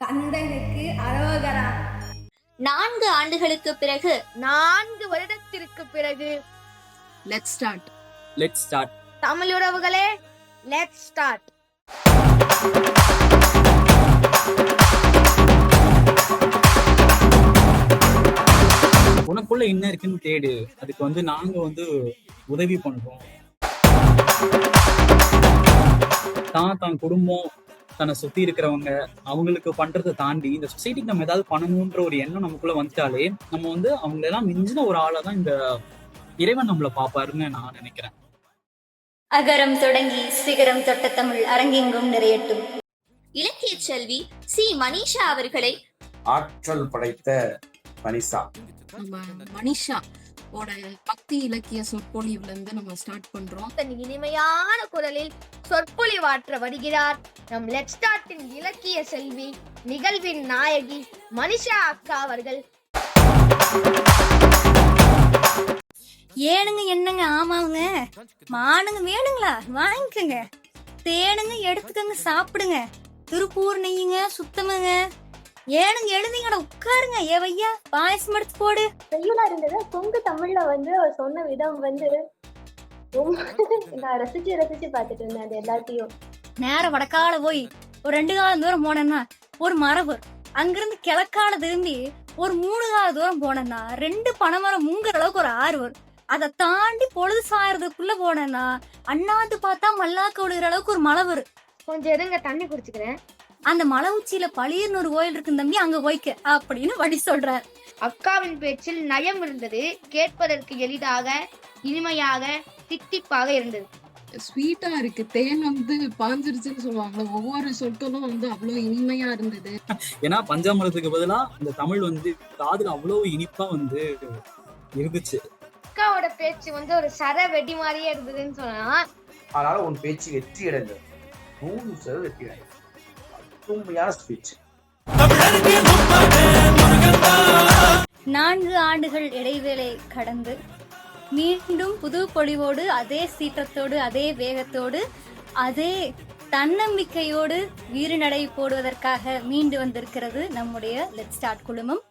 கந்தனுக்கு அரோகரா. 4 ஆண்டுகளுக்கு பிறகு 4 வருடத்திற்கு பிறகு let's start. Let's start. Tamil உறவுகளே, லெட்ஸ் ஸ்டார்ட். உனக்குள்ள என்ன இருக்குன்னு தேடு. அதுக்கு நாங்க உதவி பண்றோம். தான் குடும்பம், தன்னை சுத்தி இருக்கிறவங்க, அவங்களுக்கு பண்றதை தாண்டி இந்த சொசைட்டிக்கு நம்ம ஏதாவது பண்ணணும்ன்ற ஒரு எண்ணம் நமக்குள்ள வந்துட்டாலே நம்ம அவங்க எல்லாம் மிஞ்சின ஒரு ஆளாதான் இந்த இறைவன் நம்மள பாப்பாருன்னு நான் நினைக்கிறேன். அகரம் தொடங்கி சிகரம் தொட்ட தமிழ் அரங்கெங்கும் நிறையட்டும். இலக்கிய செல்வி சி மனிஷா அவர்களை ஆற்றல் படைத்த மனிஷா, நம்ம மனிஷா ஓட பக்தி இலக்கிய சொற்பொழிவுல இருந்து நம்ம ஸ்டார்ட் பண்றோம். தன் இனிமையான குரலில் சொற்பொழிவாற்ற வருகிறார் நம் லெட்ஸ் ஸ்டார்ட்டின் இலக்கிய செல்வி, நிகழ்வின் நாயகி மனிஷா அக்கா அவர்கள். ஏனுங்க என்னங்க, ஆமாங்க, மானுங்க வேணுங்களா வாங்கிக்கோங்க, தேனுங்க எடுத்துக்கங்க, சாப்பிடுங்க, திருப்பூர் நெய்யுங்க சுத்தமுங்க. ஏனுங்க எழுதிங்கடா, உட்காருங்க, ஏவையா பாயசம் எடுத்து போடு. செய்யுளா இருந்தது. கொங்கு தமிழ்ல அவர் சொன்ன விதம் ரொம்ப நான் ரசிச்சு பார்த்துட்டு இருந்தேன். அது எல்லாத்தையும் நேரம் வடக்கால போய் ஒரு 2 காலம் தூரம் போனேன்னா ஒரு மரபு, அங்கிருந்து கிழக்கால திரும்பி ஒரு 3 கால தூரம் போனேன்னா 2 பனைமரம் முங்குற அளவுக்கு ஒரு ஆறு வரும். அதை தாண்டி பொழுது சாயறதுக்குள்ள போனேன்னா அண்ணாத்து பார்த்தா மல்லாக்க விழுகிற அளவுக்கு ஒரு மலை வரும். கொஞ்சம் இருங்க, தண்ணி குடிச்சுக்கிறேன். அந்த மலை உச்சியில பளிர்னு ஒரு கோயில் இருக்கு தம்பி, அங்க போய்க்க அப்படின்னு வழி சொல்றார். அக்காவின் பேச்சில் நயம் இருந்தது. கேட்பதற்கு எளிதாக, இனிமையாக, தித்திப்பாக இருந்தது. ஸ்வீட்டா இருக்கு. தேன் பாஞ்சிருச்சுன்னு சொல்லுவாங்க. ஒவ்வொரு சொற்களும் அவ்வளவு இனிமையா இருந்தது. ஏன்னா பஞ்சாமிரத்துக்கு பதிலா இந்த தமிழ் காதுல அவ்வளவு இனிப்பா இருந்துச்சு. அக்காவோட பேச்சு ஒரு சர வெடி மாதிரியே இருந்ததுன்னு சொன்னா, அதனால உன் பேச்சு வெற்றி அடைந்தது. 100% வெற்றி அடைந்தது. உண்மையான ஸ்பீச். 4 ஆண்டுகள் இடைவேளை கடந்து மீண்டும் புது பொலிவோடு, அதே சீற்றத்தோடு, அதே வேகத்தோடு, அதே தன்னம்பிக்கையோடு வீறுநடை போடுவதற்காக மீண்டு வந்திருக்கிறது நம்முடைய லெட்ஸ் ஸ்டார்ட் குழுமம்.